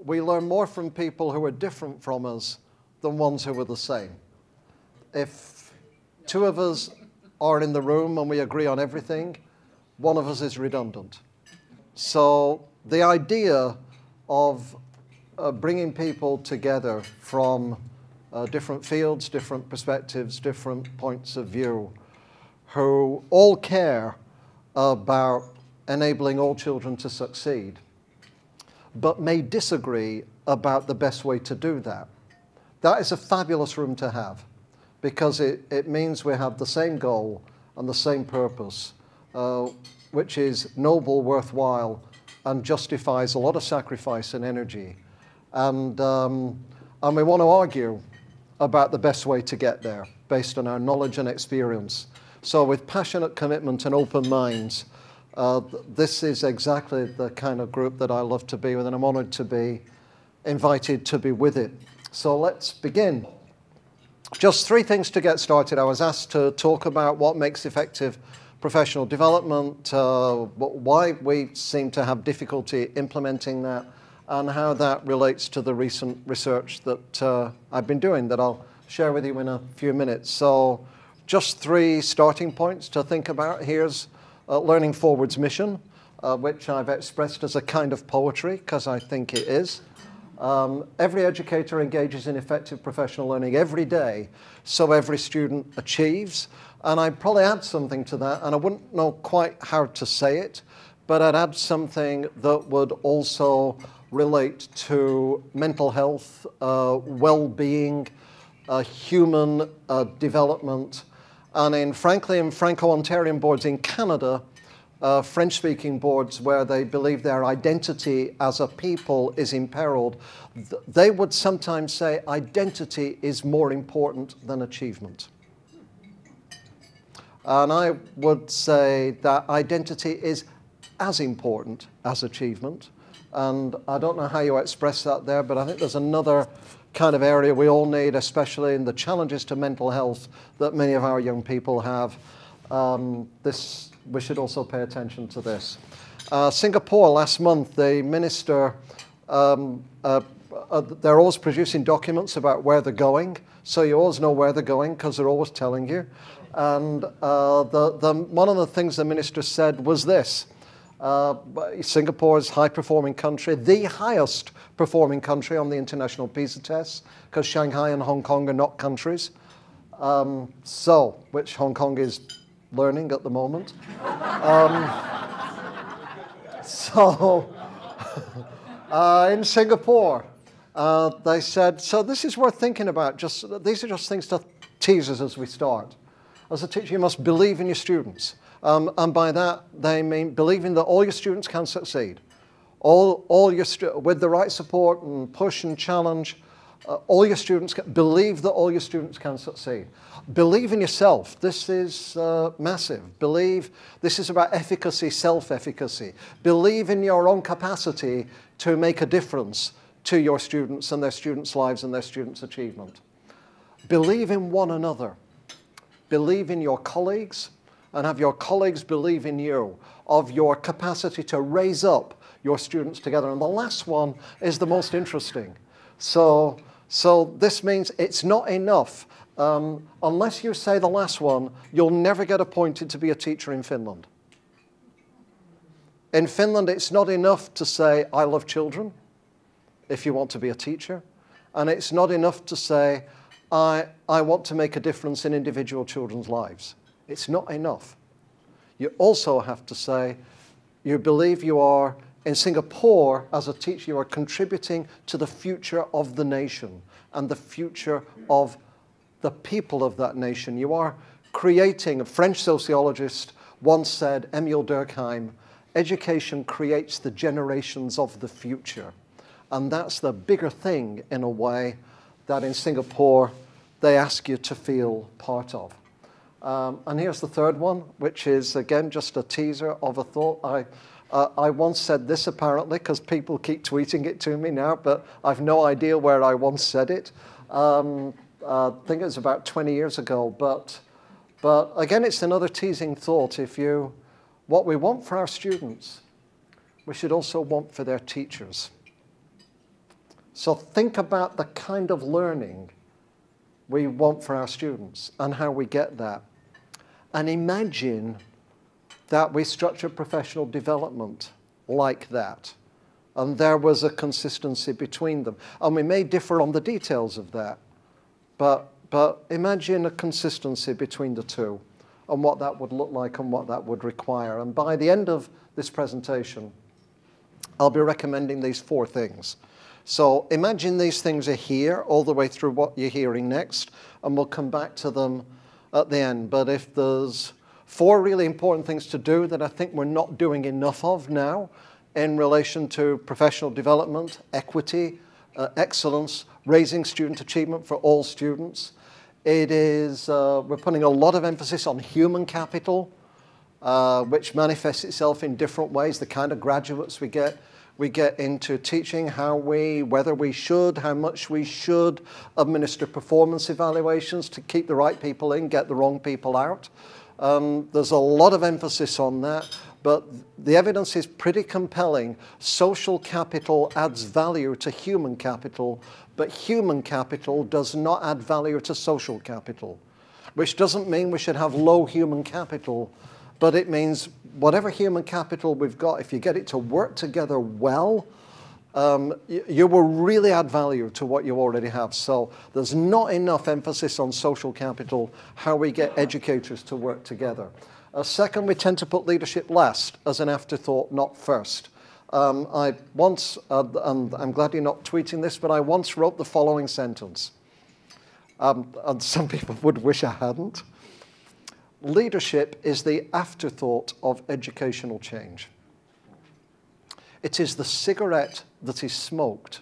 we learn more from people who are different from us than ones who are the same. If two of us are in the room and we agree on everything, one of us is redundant. So the idea of bringing people together from different fields, different perspectives, different points of view, who all care about enabling all children to succeed, but may disagree about the best way to do that. That is a fabulous room to have, because it means we have the same goal and the same purpose, which is noble, worthwhile, and justifies a lot of sacrifice and energy. And we want to argue about the best way to get there, based on our knowledge and experience. So with passionate commitment and open minds, this is exactly the kind of group that I love to be with, and I'm honored to be invited to be with it. So let's begin. Just 3 things to get started. I was asked to talk about what makes effective professional development, why we seem to have difficulty implementing that, and how that relates to the recent research that I've been doing that I'll share with you in a few minutes. So just 3 starting points to think about. Here's Learning Forward's mission, which I've expressed as a kind of poetry, because I think it is. Every educator engages in effective professional learning every day, so every student achieves. And I'd probably add something to that, and I wouldn't know quite how to say it, but I'd add something that would also relate to mental health, well-being, human development, and frankly, in Franco-Ontarian boards in Canada, French-speaking boards where they believe their identity as a people is imperiled, they would sometimes say identity is more important than achievement. And I would say that identity is as important as achievement. And I don't know how you express that there, but I think there's another kind of area we all need, especially in the challenges to mental health that many of our young people have. We should also pay attention to this. Singapore last month, the minister, they're always producing documents about where they're going, so you always know where they're going because they're always telling you. And one of the things the minister said was this: Singapore's high-performing country, the highest performing country on the international PISA tests, because Shanghai and Hong Kong are not countries, which Hong Kong is learning at the moment. In Singapore, they said, so this is worth thinking about. These are just things to tease us as we start. As a teacher, you must believe in your students. And by that, they mean believing that all your students can succeed. With the right support and push and challenge, all your students believe that all your students can succeed. Believe in yourself. This is massive. This is about efficacy, self-efficacy. Believe in your own capacity to make a difference to your students and their students' lives and their students' achievement. Believe in one another. Believe in your colleagues, and have your colleagues believe in you, of your capacity to raise up your students together. And the last one is the most interesting. So this means it's not enough. Unless you say the last one, you'll never get appointed to be a teacher in Finland. In Finland, it's not enough to say, I love children, if you want to be a teacher. And it's not enough to say, I want to make a difference in individual children's lives. It's not enough. You also have to say, you believe you are, in Singapore, as a teacher, you are contributing to the future of the nation and the future of the people of that nation. You are creating, a French sociologist once said, Émile Durkheim, education creates the generations of the future. And that's the bigger thing, in a way, that in Singapore they ask you to feel part of. And here's the third one, which is, again, just a teaser of a thought. I once said this, apparently, because people keep tweeting it to me now, but I've no idea where I once said it. I think it was about 20 years ago. But again, it's another teasing thought. What we want for our students, we should also want for their teachers. So think about the kind of learning we want for our students and how we get that. And imagine that we structure professional development like that. And there was a consistency between them. And we may differ on the details of that, but imagine a consistency between the two and what that would look like and what that would require. And by the end of this presentation, I'll be recommending these 4 things. So imagine these things are here all the way through what you're hearing next, and we'll come back to them at the end. But if there's 4 really important things to do that I think we're not doing enough of now in relation to professional development, equity, excellence, raising student achievement for all students, it is, we're putting a lot of emphasis on human capital, which manifests itself in different ways. The kind of graduates we get into teaching, whether we should, how much we should administer performance evaluations to keep the right people in, get the wrong people out. There's a lot of emphasis on that, but the evidence is pretty compelling. Social capital adds value to human capital, but human capital does not add value to social capital, which doesn't mean we should have low human capital, but it means whatever human capital we've got, if you get it to work together well, you will really add value to what you already have. So there's not enough emphasis on social capital, how we get educators to work together. Second, we tend to put leadership last as an afterthought, not first. I once, and I'm glad you're not tweeting this, but I once wrote the following sentence. And some people would wish I hadn't. Leadership is the afterthought of educational change. It is the cigarette that is smoked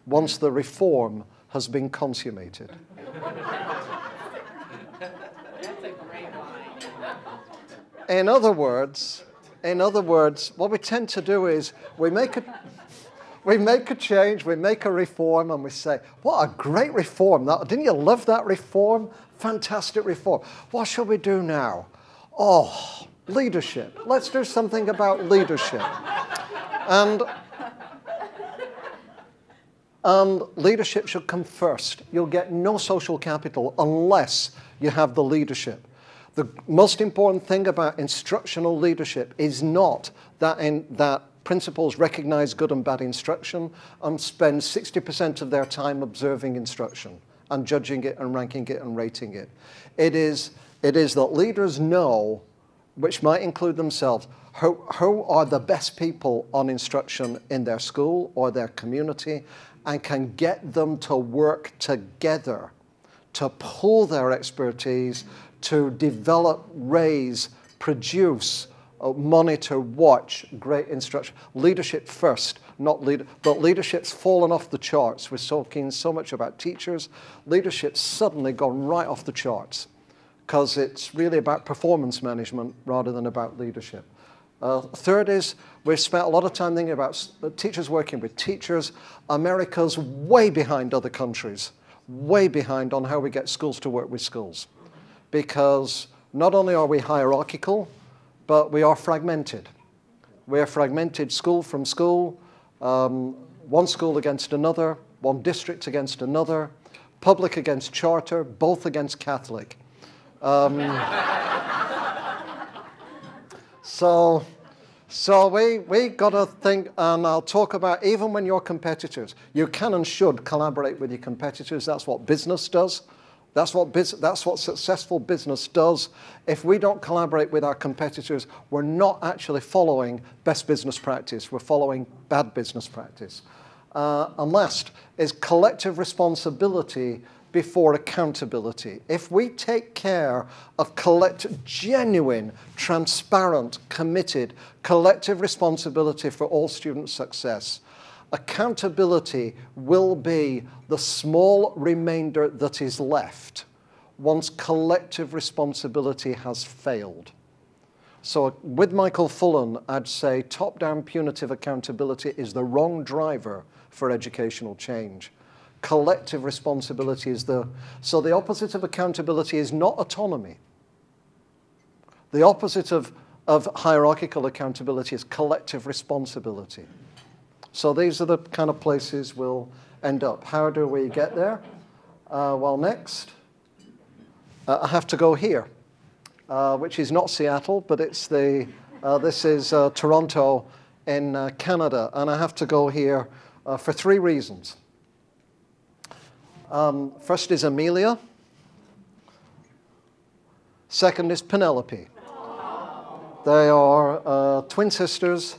once the reform has been consummated. That's a great line. In other words, what we tend to do is we make a change, we make a reform, and we say, what a great reform. Didn't you love that reform? Fantastic reform. What shall we do now? Oh, leadership. Let's do something about leadership. And leadership should come first. You'll get no social capital unless you have the leadership. The most important thing about instructional leadership is not that principals recognize good and bad instruction and spend 60% of their time observing instruction and judging it and ranking it and rating it. It is that leaders know, which might include themselves, who are the best people on instruction in their school or their community, and can get them to work together to pool their expertise, to develop, raise, produce, monitor, watch great instruction. Leadership first, not leader, but leadership's fallen off the charts. We're talking so much about teachers. Leadership's suddenly gone right off the charts because it's really about performance management rather than about leadership. Third is we've spent a lot of time thinking about teachers working with teachers. America's way behind other countries, way behind on how we get schools to work with schools. Because not only are we hierarchical, but we are fragmented. We are fragmented school from school, one school against another, one district against another, public against charter, both against Catholic. So we got to think, and I'll talk about even when you're competitors, you can and should collaborate with your competitors. That's what business does. That's what successful business does. If we don't collaborate with our competitors, we're not actually following best business practice. We're following bad business practice. And last is collective responsibility before accountability. If we take care of genuine, transparent, committed, collective responsibility for all student success, accountability will be the small remainder that is left once collective responsibility has failed. So with Michael Fullan, I'd say top-down punitive accountability is the wrong driver for educational change. Collective responsibility is so the opposite of accountability is not autonomy. The opposite of hierarchical accountability is collective responsibility. So these are the kind of places we'll end up. How do we get there? Well, next, I have to go here, which is not Seattle, but it's this is Toronto in Canada, and I have to go here for 3 reasons. First is Amelia. Second is Penelope. They are twin sisters.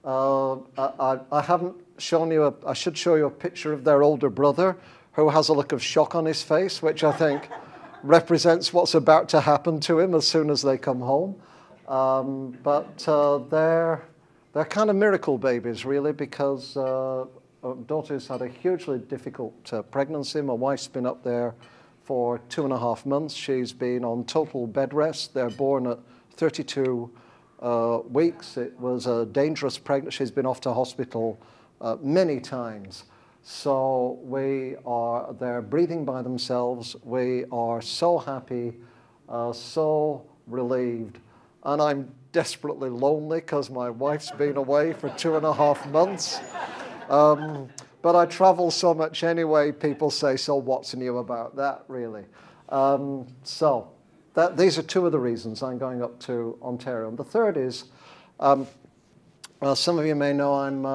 I haven't shown you, I should show you a picture of their older brother who has a look of shock on his face, which I think represents what's about to happen to him as soon as they come home. But they're kind of miracle babies, really, because daughter's had a hugely difficult pregnancy. My wife's been up there for 2.5 months. She's been on total bed rest. They're born at 32 weeks. It was a dangerous pregnancy. She's been off to hospital many times. So they're breathing by themselves. We are so happy, so relieved. And I'm desperately lonely because my wife's been away for 2.5 months. But I travel so much anyway, people say, so what's new about that, really? These are 2 of the reasons I'm going up to Ontario. And the third is, some of you may know I'm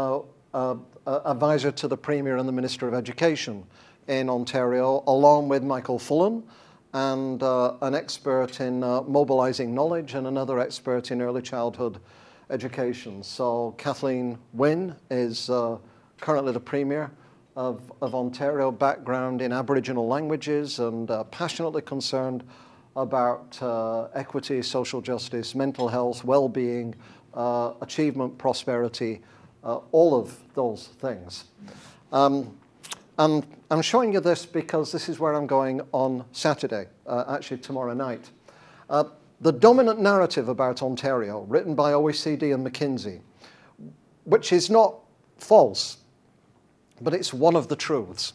advisor to the Premier and the Minister of Education in Ontario, along with Michael Fullan, and an expert in mobilizing knowledge and another expert in early childhood education. So Kathleen Wynne is currently the Premier of Ontario, background in Aboriginal languages, and passionately concerned about equity, social justice, mental health, well-being, achievement, prosperity, all of those things. And I'm showing you this because this is where I'm going on Saturday, actually tomorrow night. The dominant narrative about Ontario, written by OECD and McKinsey, which is not false, but it's one of the truths,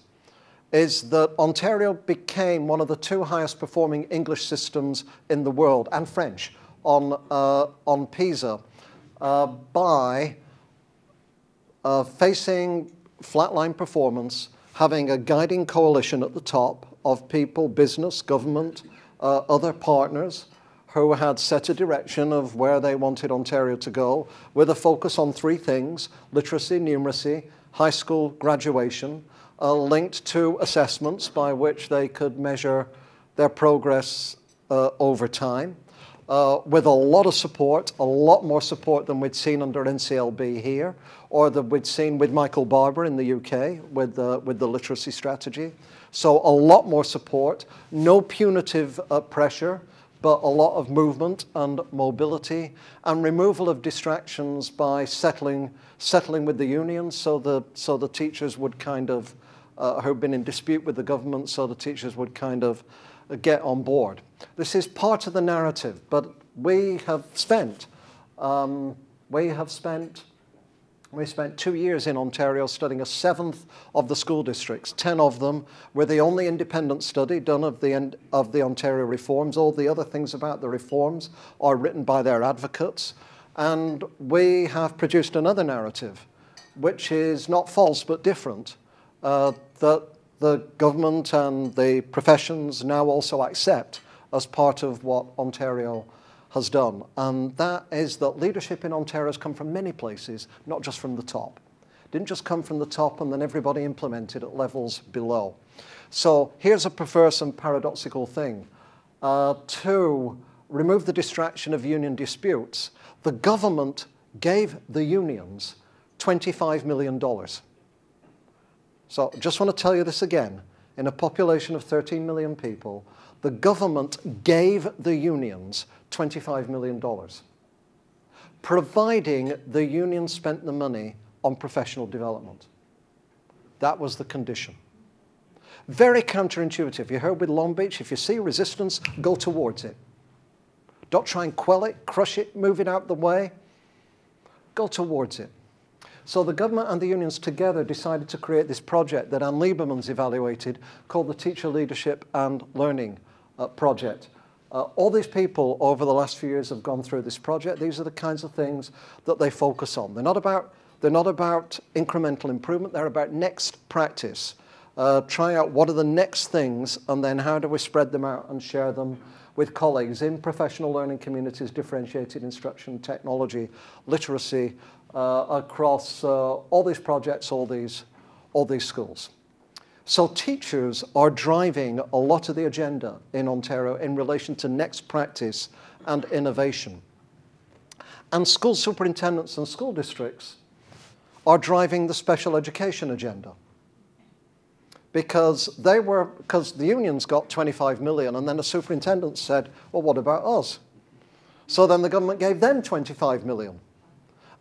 is that Ontario became one of the 2 highest performing English systems in the world, and French, on PISA, by facing flatline performance, having a guiding coalition at the top of people, business, government, other partners, who had set a direction of where they wanted Ontario to go, with a focus on 3 things: literacy, numeracy, high school graduation, linked to assessments by which they could measure their progress over time, with a lot of support, a lot more support than we'd seen under NCLB here, or that we'd seen with Michael Barber in the UK with the literacy strategy. So a lot more support, no punitive pressure, but a lot of movement and mobility, and removal of distractions by settling with the unions, so the teachers would kind of, who've been in dispute with the government, so the teachers would kind of get on board. This is part of the narrative, but we spent 2 years in Ontario studying 1/7 of the school districts. 10 of them were the only independent study done of the Ontario reforms. All the other things about the reforms are written by their advocates. And we have produced another narrative, which is not false but different, that the government and the professions now also accept as part of what Ontario has done. And that is that leadership in Ontario has come from many places, not just from the top. It didn't just come from the top and then everybody implemented at levels below. So here's a perverse and paradoxical thing. To remove the distraction of union disputes, the government gave the unions $25 million. So I just want to tell you this again. In a population of 13 million people, the government gave the unions $25 million, providing the unions spent the money on professional development. That was the condition. Very counterintuitive. You heard with Long Beach, if you see resistance, go towards it. Don't try and quell it, crush it, move it out the way. Go towards it. So the government and the unions together decided to create this project that Anne Lieberman's evaluated, called the Teacher Leadership and Learning Project. All these people over the last few years have gone through this project. These are the kinds of things that they focus on. They're not about They're not about incremental improvement. They're about next practice. Try out what are the next things, and then how do we spread them out and share them with colleagues in professional learning communities, differentiated instruction, technology, literacy, across all these projects, all these schools. So teachers are driving a lot of the agenda in Ontario in relation to next practice and innovation. And school superintendents and school districts are driving the special education agenda. Because the unions got 25 million, and then the superintendent said, well, what about us? So then the government gave them 25 million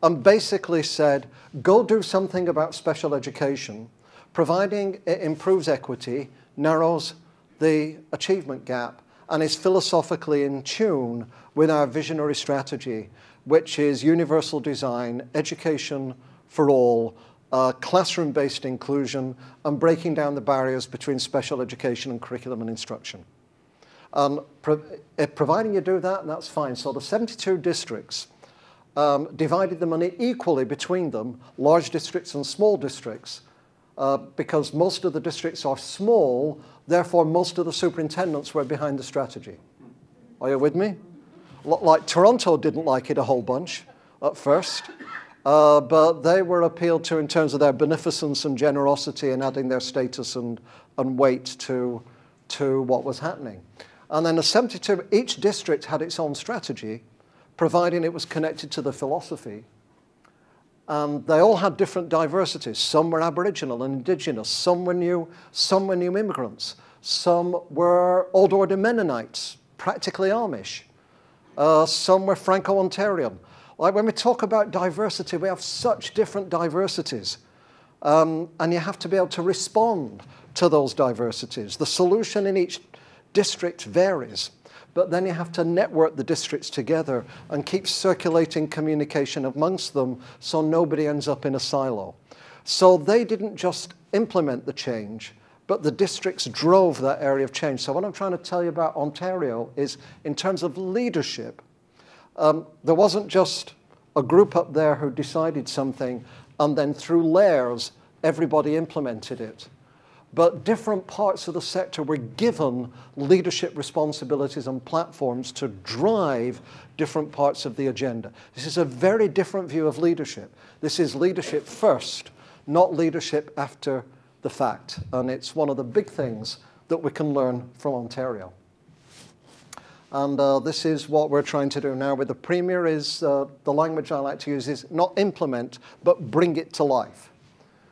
and basically said, go do something about special education, providing it improves equity, narrows the achievement gap, and is philosophically in tune with our visionary strategy, which is universal design, education for all, classroom-based inclusion, and breaking down the barriers between special education and curriculum and instruction. Providing you do that, that's fine. So the 72 districts divided the money equally between them, large districts and small districts, because most of the districts are small, therefore most of the superintendents were behind the strategy. Are you with me? Like Toronto didn't like it a whole bunch at first. But they were appealed to in terms of their beneficence and generosity and adding their status and weight to what was happening. And then the 72, each district had its own strategy, providing it was connected to the philosophy. And they all had different diversities. Some were Aboriginal and Indigenous, some were new immigrants, some were Old Order Mennonites, practically Amish, some were Franco-Ontarian. Like when we talk about diversity, we have such different diversities. And you have to be able to respond to those diversities. The solution in each district varies, but then you have to network the districts together and keep circulating communication amongst them so nobody ends up in a silo. So they didn't just implement the change, but the districts drove that area of change. So what I'm trying to tell you about Ontario is, in terms of leadership, there wasn't just a group up there who decided something and then through layers everybody implemented it. But different parts of the sector were given leadership responsibilities and platforms to drive different parts of the agenda. This is a very different view of leadership. This is leadership first, not leadership after the fact. And it's one of the big things that we can learn from Ontario. And this is what we're trying to do now with the Premier. Is the language I like to use is not implement, but bring it to life.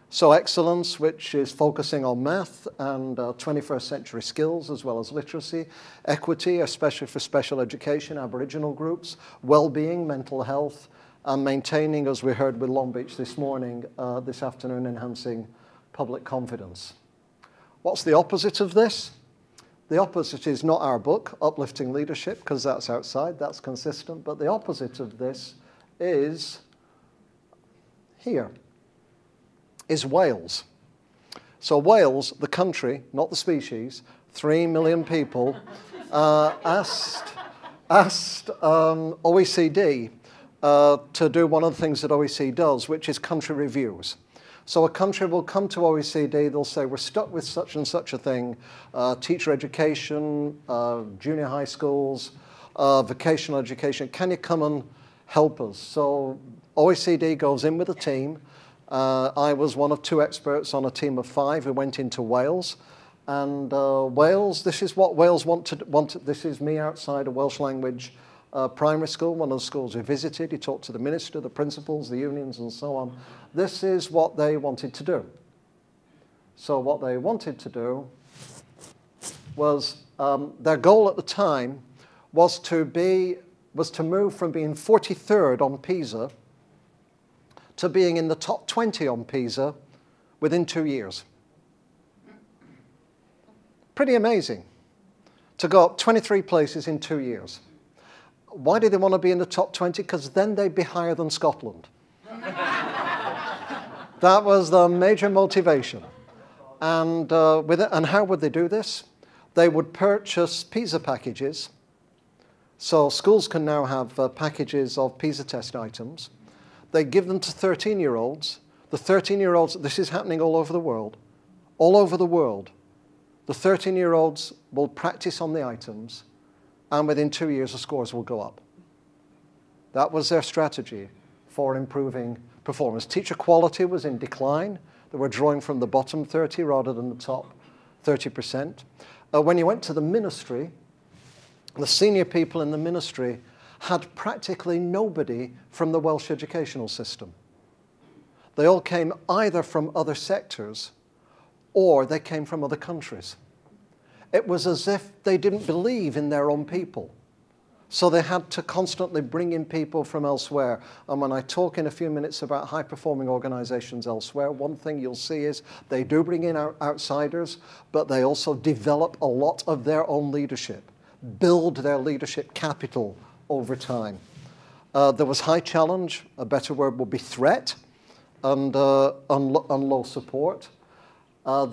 So excellence, which is focusing on math and 21st century skills as well as literacy, equity, especially for special education, Aboriginal groups, well-being, mental health, and maintaining, as we heard with Long Beach this morning, this afternoon, enhancing public confidence. What's the opposite of this? The opposite is not our book, Uplifting Leadership, because that's outside, that's consistent, but the opposite of this is here, is Wales. So Wales, the country, not the species, 3 million people, asked OECD to do one of the things that OECD does, which is country reviews. So a country will come to OECD, they'll say, we're stuck with such and such a thing, teacher education, junior high schools, vocational education, can you come and help us? So OECD goes in with a team. I was one of 2 experts on a team of 5 who went into Wales. And Wales, this is what Wales wanted. This is me outside a Welsh language primary school, one of the schools we visited. He talked to the minister, the principals, the unions, and so on. This is what they wanted to do. So what they wanted to do was, their goal at the time was to move from being 43rd on PISA to being in the top 20 on PISA within 2 years. Pretty amazing to go up 23 places in 2 years. Why did they want to be in the top 20? Because then they'd be higher than Scotland. That was the major motivation. And how would they do this? They would purchase PISA packages. So schools can now have packages of PISA test items. They give them to 13-year-olds. The 13-year-olds, this is happening all over the world. All over the world. The 13-year-olds will practice on the items, and within 2 years, the scores will go up. That was their strategy for improving performance. Teacher quality was in decline. They were drawing from the bottom 30 rather than the top 30%. When you went to the ministry, the senior people in the ministry had practically nobody from the Welsh educational system. They all came either from other sectors or they came from other countries. It was as if they didn't believe in their own people. So they had to constantly bring in people from elsewhere. And when I talk in a few minutes about high-performing organizations elsewhere, one thing you'll see is they do bring in outsiders, but they also develop a lot of their own leadership, build their leadership capital over time. There was high challenge, a better word would be threat, and low support.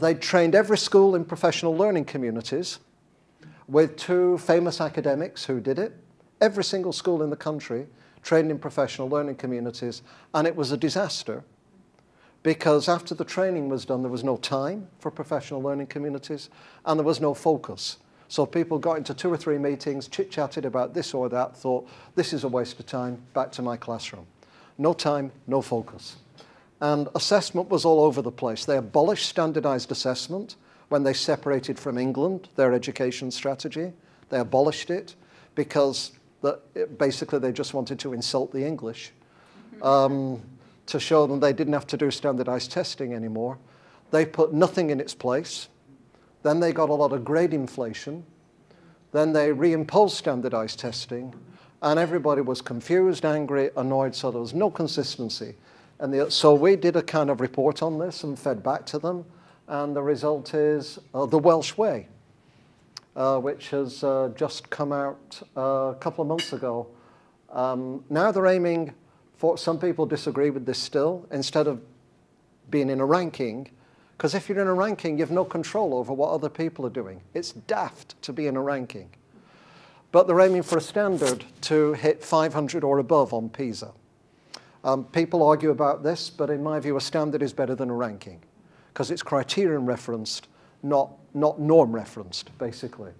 They trained every school in professional learning communities with 2 famous academics who did it. Every single school in the country trained in professional learning communities, and it was a disaster because after the training was done, there was no time for professional learning communities, and there was no focus. So people got into 2 or 3 meetings, chit-chatted about this or that, thought, this is a waste of time, back to my classroom. No time, no focus. And assessment was all over the place. They abolished standardized assessment when they separated from England, their education strategy. They abolished it because basically they just wanted to insult the English to show them they didn't have to do standardized testing anymore. They put nothing in its place. Then they got a lot of grade inflation. Then they reimposed standardized testing, and everybody was confused, angry, annoyed, so there was no consistency. And so we did a kind of report on this and fed back to them, and the result is the Welsh way, which has just come out a couple of months ago. Now they're aiming for, some people disagree with this still, instead of being in a ranking, because if you're in a ranking, you have no control over what other people are doing. It's daft to be in a ranking. But they're aiming for a standard to hit 500 or above on PISA. People argue about this, but in my view, a standard is better than a ranking, because it's criterion referenced, not norm referenced, basically.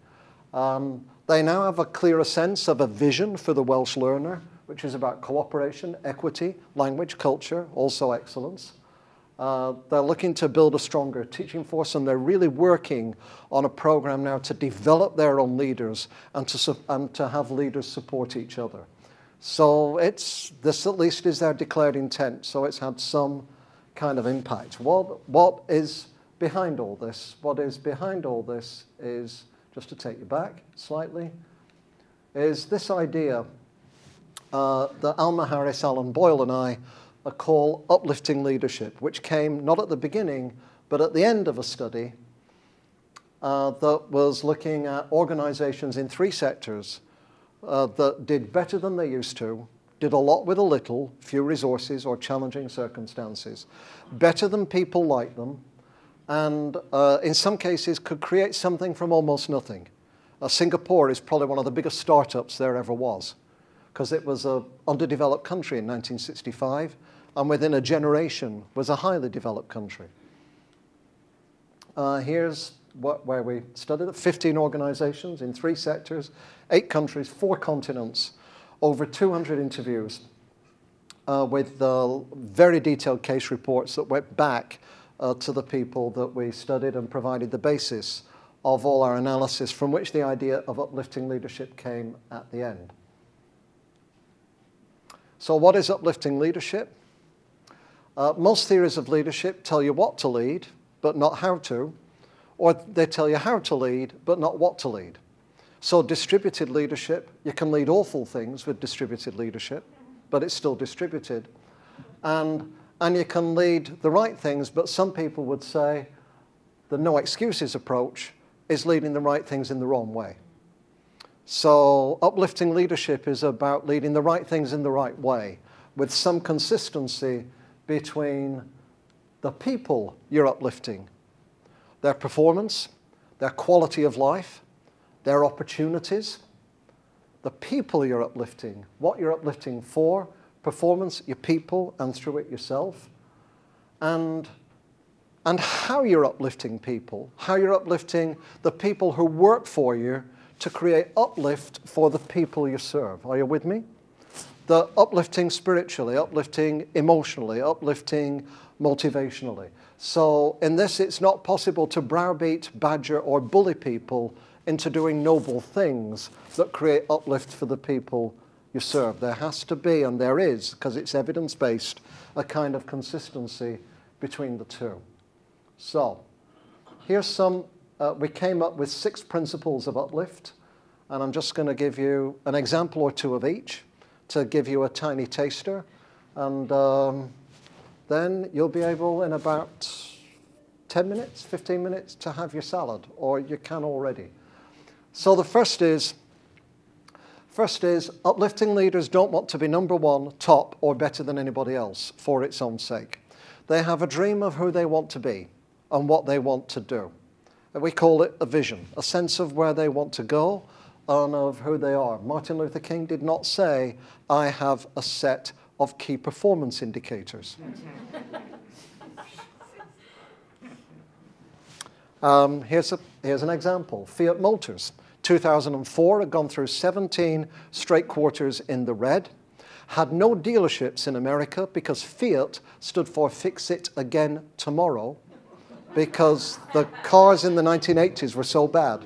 They now have a clearer sense of a vision for the Welsh learner, which is about cooperation, equity, language, culture, also excellence. They're looking to build a stronger teaching force, and they're really working on a program now to develop their own leaders and to have leaders support each other. So this at least is their declared intent, so it's had some kind of impact. What is behind all this? What is behind all this is, just to take you back slightly, is this idea that Alma Harris, Alan Boyle, and I call uplifting leadership, which came not at the beginning, but at the end of a study that was looking at organizations in 3 sectors that did better than they used to, did a lot with a little, few resources or challenging circumstances, better than people like them, and in some cases could create something from almost nothing. Singapore is probably one of the biggest startups there ever was, because it was an underdeveloped country in 1965, and within a generation was a highly developed country. Here's where we studied it, 15 organizations in 3 sectors, 8 countries, 4 continents, over 200 interviews with very detailed case reports that went back to the people that we studied and provided the basis of all our analysis, from which the idea of uplifting leadership came at the end. So what is uplifting leadership? Most theories of leadership tell you what to lead, but not how to, or they tell you how to lead, but not what to lead. So distributed leadership, you can lead awful things with distributed leadership, but it's still distributed. And you can lead the right things, but some people would say the no excuses approach is leading the right things in the wrong way. So uplifting leadership is about leading the right things in the right way, with some consistency between the people you're uplifting, their performance, their quality of life, their opportunities, the people you're uplifting, what you're uplifting for, performance, your people, and through it yourself. And how you're uplifting people, how you're uplifting the people who work for you to create uplift for the people you serve. Are you with me? The uplifting spiritually, uplifting emotionally, uplifting motivationally. So in this, it's not possible to browbeat, badger, or bully people into doing noble things that create uplift for the people you serve. There has to be, and there is, because it's evidence-based, a kind of consistency between the two. So here's some, we came up with 6 principles of uplift, and I'm just going to give you an example or 2 of each to give you a tiny taster, and then you'll be able in about 10 minutes, 15 minutes to have your salad, or you can already. So the first is uplifting leaders don't want to be number 1, top, or better than anybody else for its own sake. They have a dream of who they want to be and what they want to do. And we call it a vision, a sense of where they want to go and of who they are. Martin Luther King did not say, I have a set of key performance indicators. Here's an example. Fiat Motors, 2004, had gone through 17 straight quarters in the red, had no dealerships in America because Fiat stood for Fix It Again Tomorrow, because the cars in the 1980s were so bad.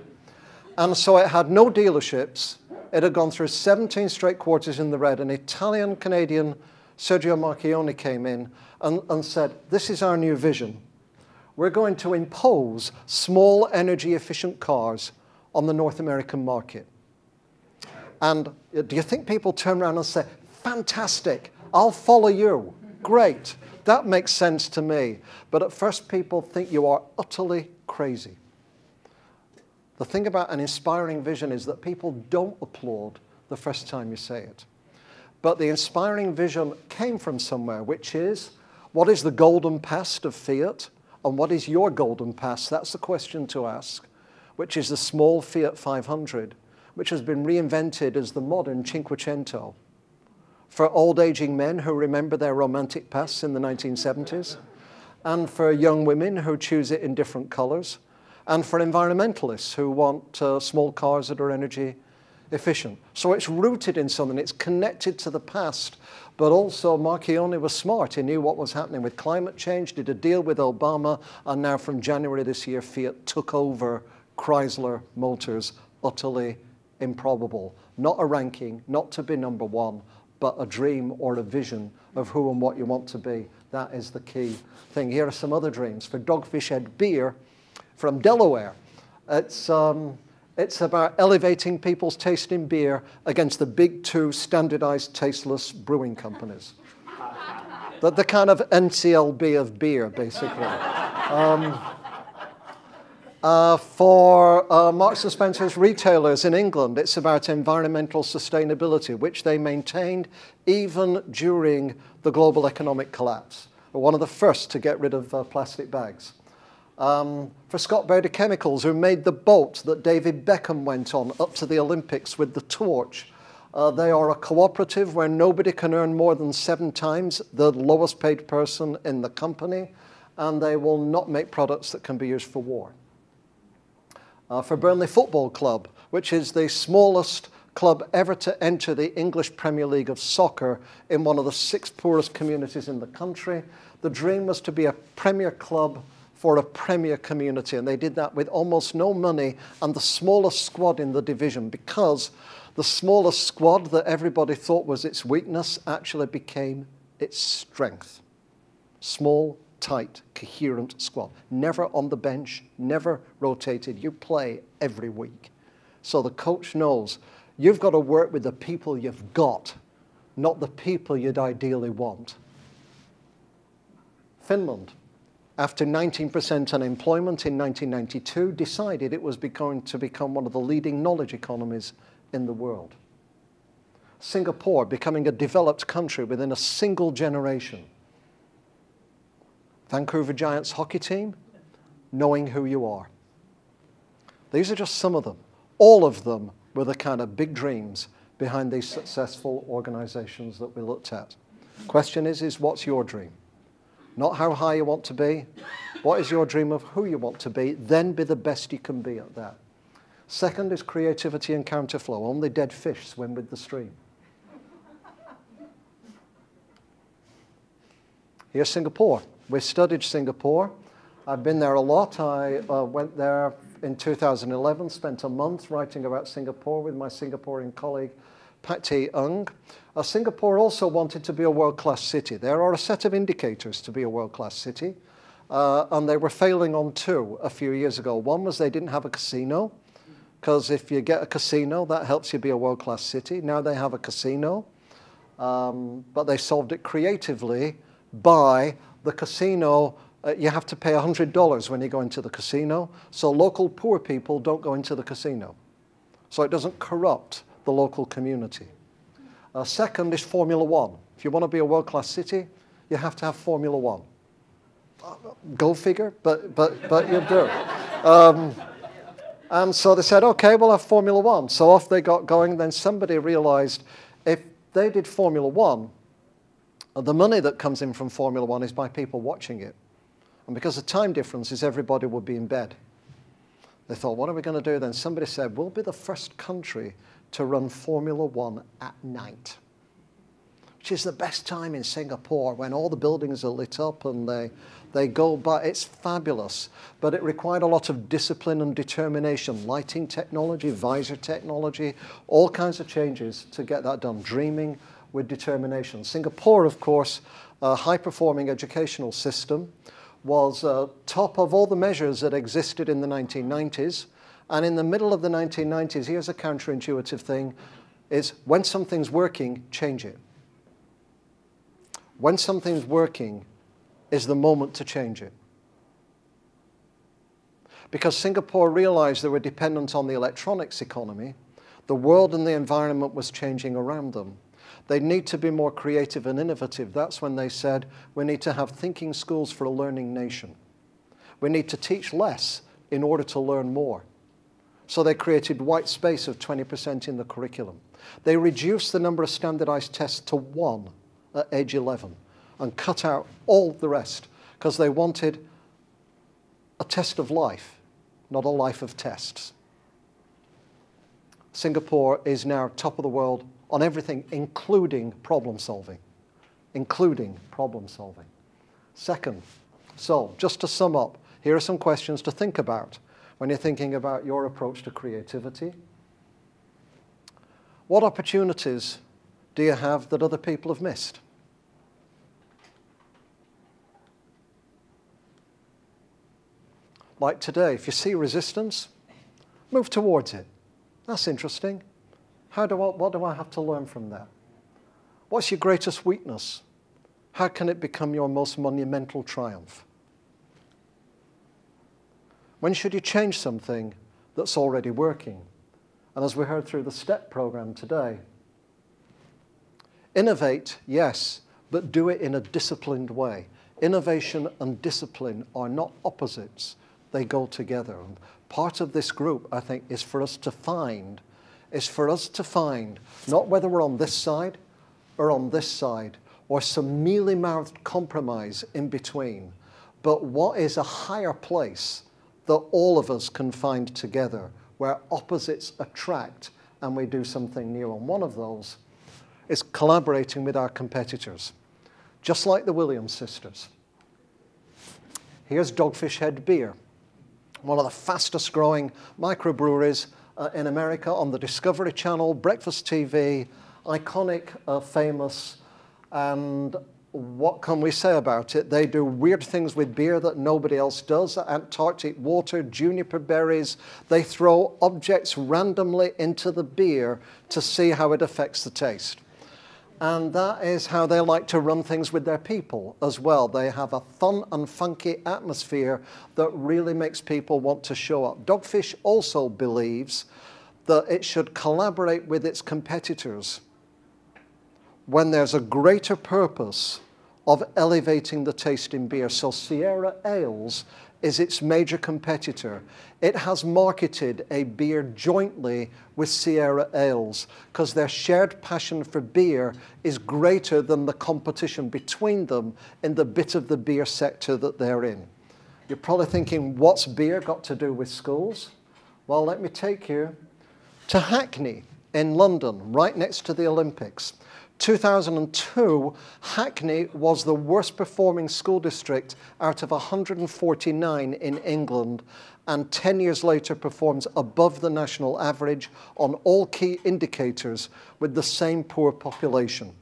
And so it had no dealerships. It had gone through 17 straight quarters in the red. An Italian-Canadian, Sergio Marchionne, came in and said, this is our new vision. We're going to impose small energy-efficient cars on the North American market. And do you think people turn around and say, fantastic, I'll follow you. Great, that makes sense to me. But at first people think you are utterly crazy. The thing about an inspiring vision is that people don't applaud the first time you say it. But the inspiring vision came from somewhere, which is, what is the golden past of Fiat? And what is your golden past? That's the question to ask, which is the small Fiat 500, which has been reinvented as the modern Cinquecento for old aging men who remember their romantic pasts in the 1970s, and for young women who choose it in different colors, and for environmentalists who want small cars that are energy efficient. So it's rooted in something, it's connected to the past, but also Marchionne was smart. He knew what was happening with climate change, did a deal with Obama, and now from January this year, Fiat took over Chrysler Motors. Utterly improbable. Not a ranking, not to be number 1, but a dream or a vision of who and what you want to be. That is the key thing. Here are some other dreams. For Dogfish Head Beer from Delaware, it's about elevating people's taste in beer against the big 2 standardized tasteless brewing companies. The kind of NCLB of beer, basically. For Marks & Spencer's retailers in England, it's about environmental sustainability, which they maintained even during the global economic collapse. Were one of the first to get rid of plastic bags. For Scott Baird Chemicals, who made the boat that David Beckham went on up to the Olympics with the torch. They are a cooperative where nobody can earn more than 7 times the lowest paid person in the company, and they will not make products that can be used for war. For Burnley Football Club, which is the smallest club ever to enter the English Premier League of soccer in one of the 6 poorest communities in the country, the dream was to be a premier club for a premier community, and they did that with almost no money and the smallest squad in the division, because the smallest squad that everybody thought was its weakness actually became its strength. Small, tight, coherent squad. Never on the bench, never rotated. You play every week. So the coach knows you've got to work with the people you've got, not the people you'd ideally want. Finland, after 19% unemployment in 1992, decided it was going to become one of the leading knowledge economies in the world. Singapore, becoming a developed country within a single generation. Vancouver Giants hockey team, knowing who you are. These are just some of them. All of them were the kind of big dreams behind these successful organizations that we looked at. Question is what's your dream? Not how high you want to be. What is your dream of who you want to be? Then be the best you can be at that. Second is creativity and counterflow. Only dead fish swim with the stream. Here's Singapore. We studied Singapore. I've been there a lot. I went there in 2011, spent a month writing about Singapore with my Singaporean colleague, Patty Ung. Singapore also wanted to be a world-class city. There are a set of indicators to be a world-class city, and they were failing on two a few years ago. One was they didn't have a casino, because if you get a casino, that helps you be a world-class city. Now they have a casino, but they solved it creatively by the casino. You have to pay $100 when you go into the casino, so local poor people don't go into the casino. So it doesn't corrupt the local community. Second is Formula One. If you want to be a world-class city, you have to have Formula One. Go figure, but you do. And so they said, okay, we'll have Formula One. So off they got going. Then somebody realized if they did Formula One, the money that comes in from Formula One is by people watching it. And because of time differences, everybody would be in bed. They thought, what are we going to do then? Somebody said, we'll be the first country to run Formula One at night, which is the best time in Singapore when all the buildings are lit up and they go by. It's fabulous, but it required a lot of discipline and determination, lighting technology, visor technology, all kinds of changes to get that done, dreaming with determination. Singapore, of course, a high-performing educational system, was top of all the measures that existed in the 1990s. And in the middle of the 1990s, here's a counterintuitive thing, is when something's working, change it. When something's working is the moment to change it. Because Singapore realized they were dependent on the electronics economy, the world and the environment was changing around them. They need to be more creative and innovative. That's when they said, we need to have thinking schools for a learning nation. We need to teach less in order to learn more. So they created white space of 20% in the curriculum. They reduced the number of standardized tests to 1 at age 11 and cut out all the rest because they wanted a test of life, not a life of tests. Singapore is now top of the world on everything, including problem solving. Including problem solving. Second, so just to sum up, here are some questions to think about when you're thinking about your approach to creativity. What opportunities do you have that other people have missed? Like today, if you see resistance, move towards it. That's interesting. What do I have to learn from that? What's your greatest weakness? How can it become your most monumental triumph? When should you change something that's already working? And as we heard through the STEP program today, innovate, yes, but do it in a disciplined way. Innovation and discipline are not opposites. They go together. And part of this group, I think, is for us to find, not whether we're on this side or on this side, or some mealy-mouthed compromise in between, but what is a higher place that all of us can find together, where opposites attract and we do something new. And one of those is collaborating with our competitors, just like the Williams sisters. Here's Dogfish Head Beer, one of the fastest growing microbreweries in America, on the Discovery Channel, breakfast TV, iconic, famous, and what can we say about it? They do weird things with beer that nobody else does. Antarctic water, juniper berries. They throw objects randomly into the beer to see how it affects the taste. And that is how they like to run things with their people as well. They have a fun and funky atmosphere that really makes people want to show up. Dogfish also believes that it should collaborate with its competitors when there's a greater purpose of elevating the taste in beer. So Sierra Ales is its major competitor. It has marketed a beer jointly with Sierra Ales because their shared passion for beer is greater than the competition between them in the bit of the beer sector that they're in. You're probably thinking, what's beer got to do with schools? Well, let me take you to Hackney in London, right next to the Olympics. 2002, Hackney was the worst performing school district out of 149 in England, and 10 years later performs above the national average on all key indicators with the same poor population.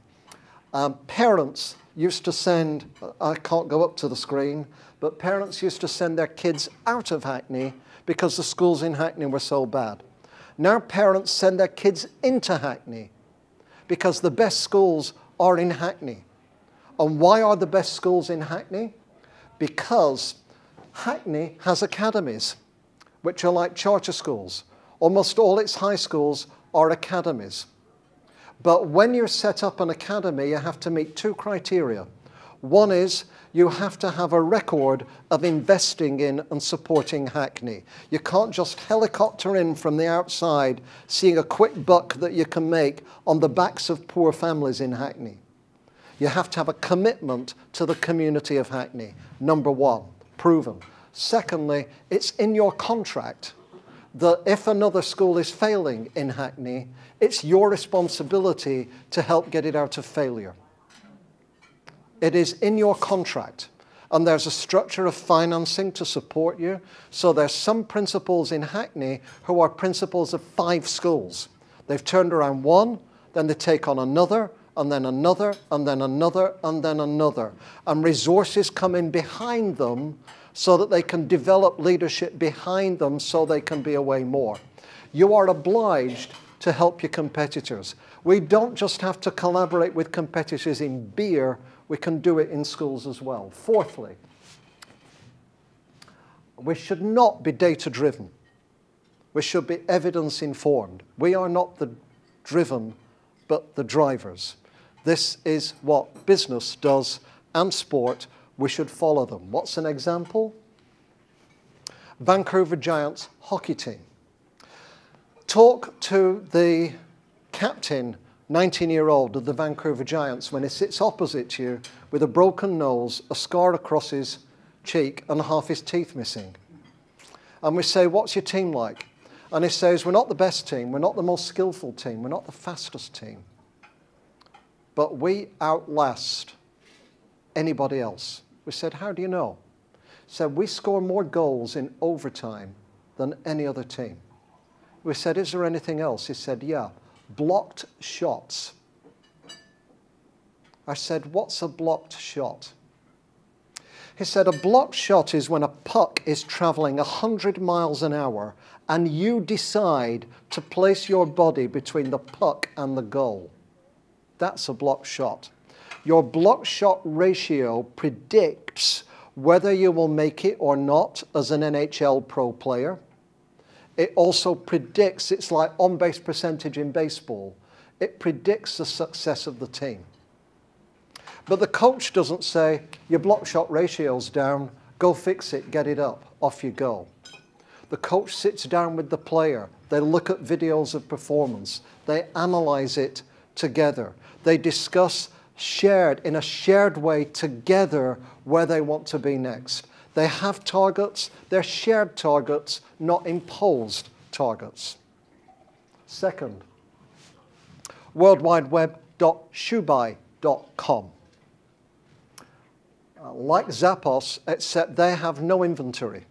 Parents used to send, I can't go up to the screen, but parents used to send their kids out of Hackney because the schools in Hackney were so bad. Now parents send their kids into Hackney because the best schools are in Hackney. And why are the best schools in Hackney? Because Hackney has academies, which are like charter schools. Almost all its high schools are academies. But when you set up an academy, you have to meet two criteria. One is you have to have a record of investing in and supporting Hackney. You can't just helicopter in from the outside, seeing a quick buck that you can make on the backs of poor families in Hackney. You have to have a commitment to the community of Hackney. Number one, proven. Secondly, it's in your contract that if another school is failing in Hackney, it's your responsibility to help get it out of failure. It is in your contract, and there's a structure of financing to support you. So there's some principals in Hackney who are principals of 5 schools. They've turned around one, then they take on another, and then another, and then another, and then another. And resources come in behind them so that they can develop leadership behind them so they can be away more. You are obliged to help your competitors. We don't just have to collaborate with competitors in beer, we can do it in schools as well. Fourthly, we should not be data-driven. We should be evidence-informed. We are not the driven, but the drivers. This is what business does and sport. We should follow them. What's an example? Vancouver Giants hockey team. Talk to the captain, 19-year-old of the Vancouver Giants, when he sits opposite you with a broken nose, a scar across his cheek, and half his teeth missing. And we say, what's your team like? And he says, we're not the best team, we're not the most skillful team, we're not the fastest team. But we outlast anybody else. We said, how do you know? He said, we score more goals in overtime than any other team. We said, is there anything else? He said, yeah. Blocked shots. I said, what's a blocked shot? He said, a blocked shot is when a puck is traveling 100 miles an hour and you decide to place your body between the puck and the goal. That's a blocked shot. Your blocked shot ratio predicts whether you will make it or not as an NHL pro player. It also predicts, it's like on-base percentage in baseball. It predicts the success of the team. But the coach doesn't say, your block shot ratio's down, go fix it, get it up, off you go. The coach sits down with the player. They look at videos of performance. They analyze it together. They discuss in a shared way together where they want to be next. They have targets, they're shared targets, not imposed targets. Second, worldwideweb.shoebuy.com. Like Zappos, except they have no inventory.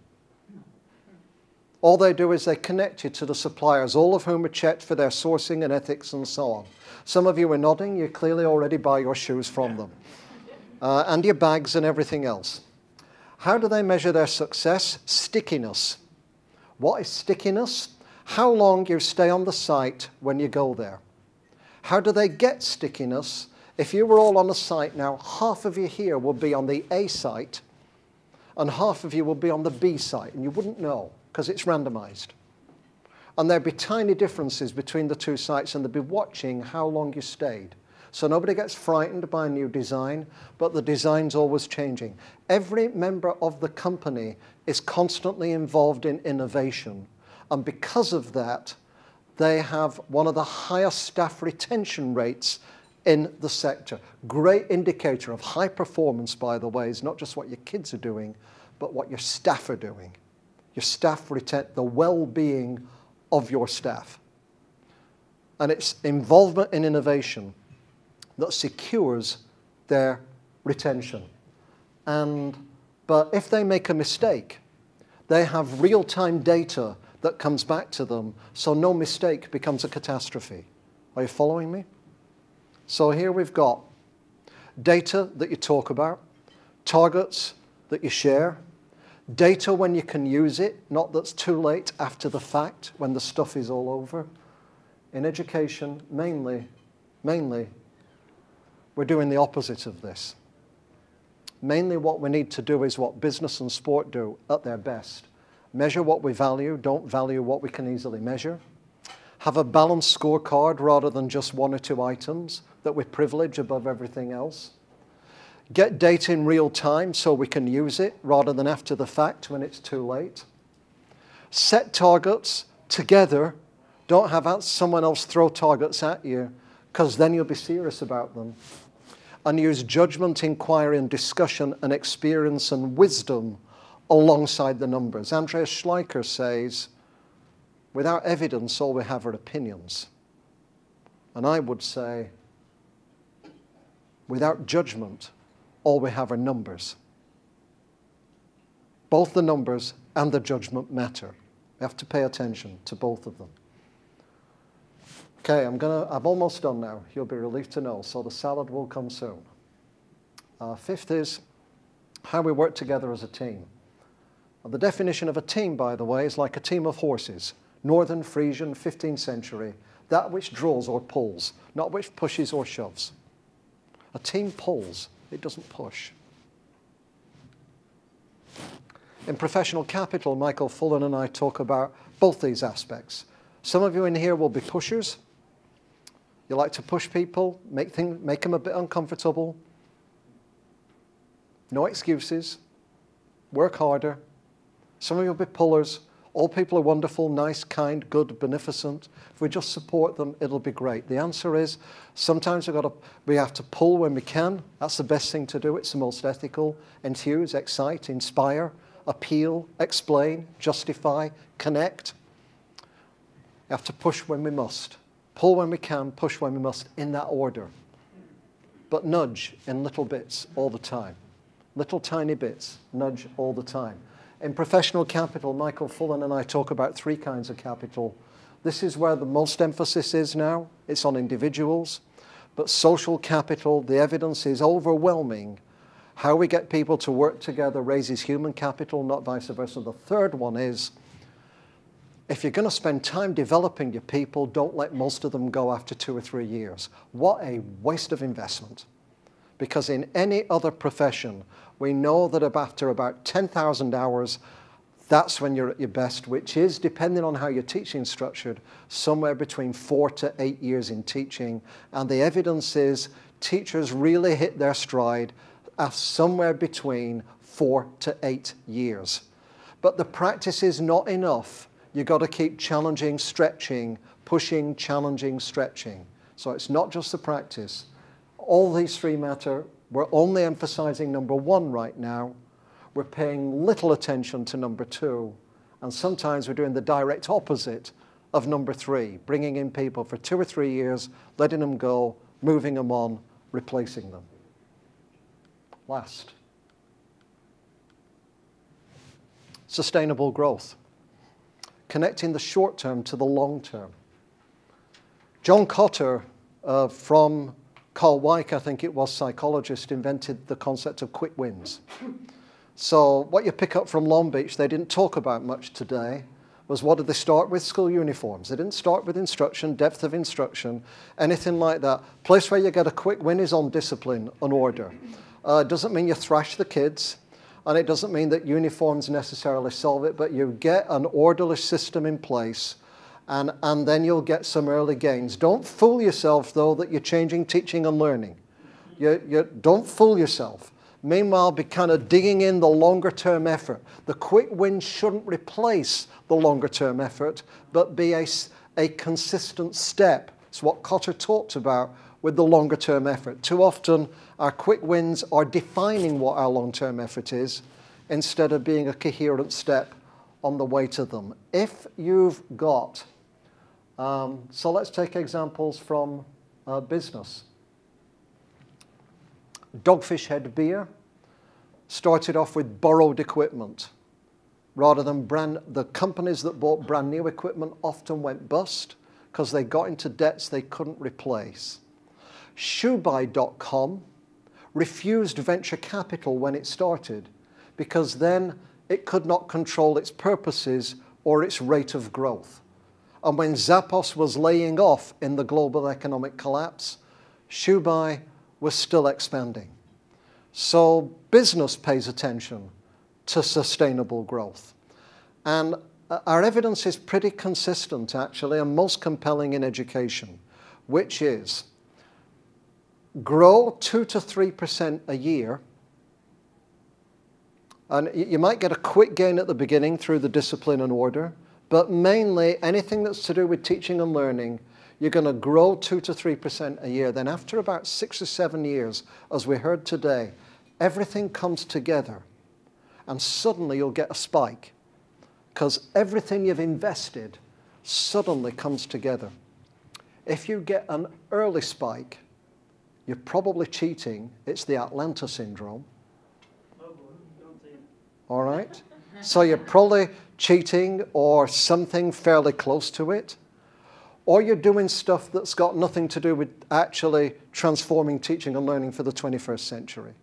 All they do is they connect you to the suppliers, all of whom are checked for their sourcing and ethics and so on. Some of you are nodding, you clearly already buy your shoes from them. And your bags and everything else. How do they measure their success? Stickiness. What is stickiness? How long you stay on the site when you go there. How do they get stickiness? If you were all on a site now, half of you here will be on the A site and half of you will be on the B site, and you wouldn't know because it's randomized. And there'd be tiny differences between the two sites, and they'd be watching how long you stayed. So nobody gets frightened by a new design, but the design's always changing. Every member of the company is constantly involved in innovation. And because of that, they have one of the highest staff retention rates in the sector. Great indicator of high performance, by the way, is not just what your kids are doing, but what your staff are doing. Your staff retain the well-being of your staff. And it's involvement in innovation that secures their retention. But if they make a mistake, they have real-time data that comes back to them, so no mistake becomes a catastrophe. Are you following me? So here we've got data that you talk about, targets that you share, data when you can use it, not that's too late after the fact, when the stuff is all over. In education, mainly, we're doing the opposite of this. Mainly what we need to do is what business and sport do at their best. Measure what we value, don't value what we can easily measure. Have a balanced scorecard rather than just one or two items that we privilege above everything else. Get data in real time so we can use it rather than after the fact when it's too late. Set targets together. Don't have someone else throw targets at you, because then you'll be serious about them. And use judgment, inquiry, and discussion, and experience and wisdom alongside the numbers. Andreas Schleicher says, without evidence, all we have are opinions. And I would say, without judgment, all we have are numbers. Both the numbers and the judgment matter. We have to pay attention to both of them. Okay, I'm almost done now. You'll be relieved to know, so the salad will come soon. Fifth is how we work together as a team. And the definition of a team, by the way, is like a team of horses. Northern Frisian, 15th century. That which draws or pulls, not which pushes or shoves. A team pulls, it doesn't push. In professional capital, Michael Fullan and I talk about both these aspects. Some of you in here will be pushers. You like to push people, make them a bit uncomfortable. No excuses. Work harder. Some of you will be pullers. All people are wonderful, nice, kind, good, beneficent. If we just support them, it'll be great. The answer is sometimes we have to pull when we can. That's the best thing to do. It's the most ethical. Enthuse, excite, inspire, appeal, explain, justify, connect. You have to push when we must. Pull when we can, push when we must, in that order. But nudge in little bits all the time. Little tiny bits, nudge all the time. In professional capital, Michael Fullan and I talk about 3 kinds of capital. This is where the most emphasis is now. It's on individuals. But social capital, the evidence is overwhelming. How we get people to work together raises human capital, not vice versa. The third one is, if you're going to spend time developing your people, don't let most of them go after 2 or 3 years. What a waste of investment. Because in any other profession, we know that after about 10,000 hours, that's when you're at your best, which is, depending on how your teaching is structured, somewhere between 4 to 8 years in teaching. And the evidence is teachers really hit their stride at somewhere between 4 to 8 years. But the practice is not enough. You've got to keep challenging, stretching, pushing, challenging, stretching. So it's not just the practice. All these 3 matter. We're only emphasizing number 1 right now. We're paying little attention to number 2. And sometimes we're doing the direct opposite of number 3, bringing in people for 2 or 3 years, letting them go, moving them on, replacing them. Last. Sustainable growth. Connecting the short term to the long term. John Cotter from Carl Weick, I think it was, psychologist, invented the concept of quick wins. So what you pick up from Long Beach, they didn't talk about much today, was what did they start with? School uniforms. They didn't start with instruction, depth of instruction, anything like that. Place where you get a quick win is on discipline and order. It doesn't mean you thrash the kids, and it doesn't mean that uniforms necessarily solve it, but you get an orderly system in place, And then you'll get some early gains. Don't fool yourself, though, that you're changing teaching and learning. Don't fool yourself. Meanwhile, be kind of digging in the longer-term effort. The quick wins shouldn't replace the longer-term effort, but be a consistent step. It's what Cotter talked about with the longer-term effort. Too often, our quick wins are defining what our long-term effort is instead of being a coherent step on the way to them. If you've got, so let's take examples from business. Dogfish Head Beer started off with borrowed equipment. Rather than the companies that bought brand new equipment often went bust because they got into debts they couldn't replace. Shoebuy.com refused venture capital when it started because then it could not control its purposes or its rate of growth. And when Zappos was laying off in the global economic collapse, Shoebuy was still expanding. So business pays attention to sustainable growth. And our evidence is pretty consistent, actually, and most compelling in education, which is grow 2 to 3% a year. And you might get a quick gain at the beginning through the discipline and order, but mainly anything that's to do with teaching and learning, you're going to grow 2 to 3% a year. Then after about 6 or 7 years, as we heard today, everything comes together. And suddenly you'll get a spike because everything you've invested suddenly comes together. If you get an early spike, you're probably cheating. It's the Atlanta syndrome. All right? So you're probably cheating or something fairly close to it. Or you're doing stuff that's got nothing to do with actually transforming teaching and learning for the 21st century.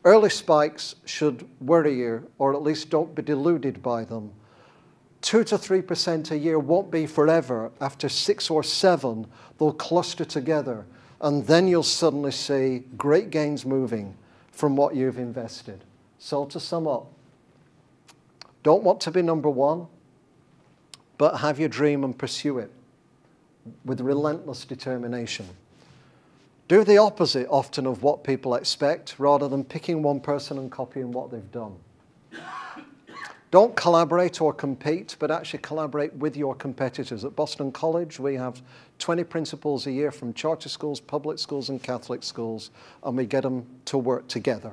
Early spikes should worry you, or at least don't be deluded by them. 2 to 3% a year won't be forever. After 6 or 7, they'll cluster together, and then you'll suddenly see great gains moving from what you've invested. So to sum up, don't want to be number one, but have your dream and pursue it with relentless determination. Do the opposite often of what people expect rather than picking one person and copying what they've done. Don't collaborate or compete, but actually collaborate with your competitors. At Boston College, we have 20 principals a year from charter schools, public schools, and Catholic schools, and we get them to work together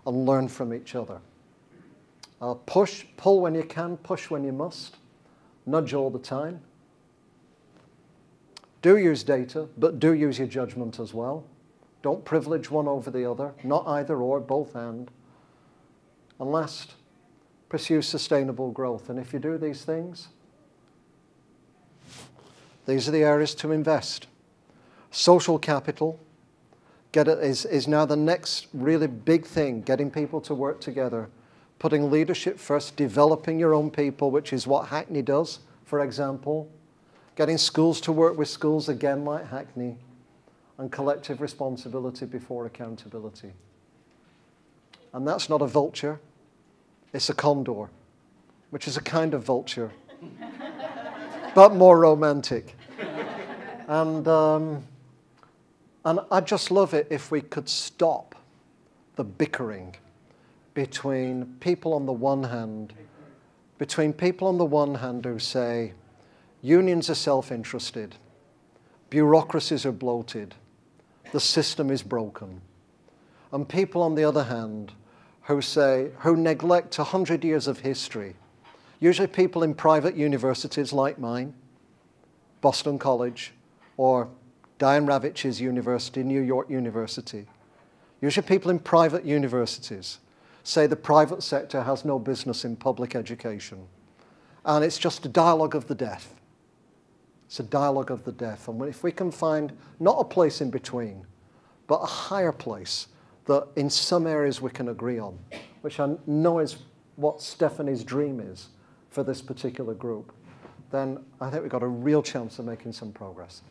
and learn from each other. Pull when you can, push when you must. Nudge all the time. Do use data, but do use your judgment as well. Don't privilege one over the other, not either or, both and. And last, pursue sustainable growth. And if you do these things, these are the areas to invest. Social capital is now the next really big thing, getting people to work together, putting leadership first, developing your own people, which is what Hackney does, for example. Getting schools to work with schools, again, like Hackney, and collective responsibility before accountability. And that's not a vulture, it's a condor, which is a kind of vulture, but more romantic. And I'd just love it if we could stop the bickering between people on the one hand who say, unions are self-interested, bureaucracies are bloated, the system is broken. And people on the other hand who neglect 100 years of history, usually people in private universities like mine, Boston College, or Diane Ravich's university, New York University. Usually people in private universities say the private sector has no business in public education. And it's just a dialogue of the deaf. It's a dialogue of the deaf. And if we can find not a place in between, but a higher place that in some areas we can agree on, which I know is what Stephanie's dream is for this particular group, then I think we've got a real chance of making some progress.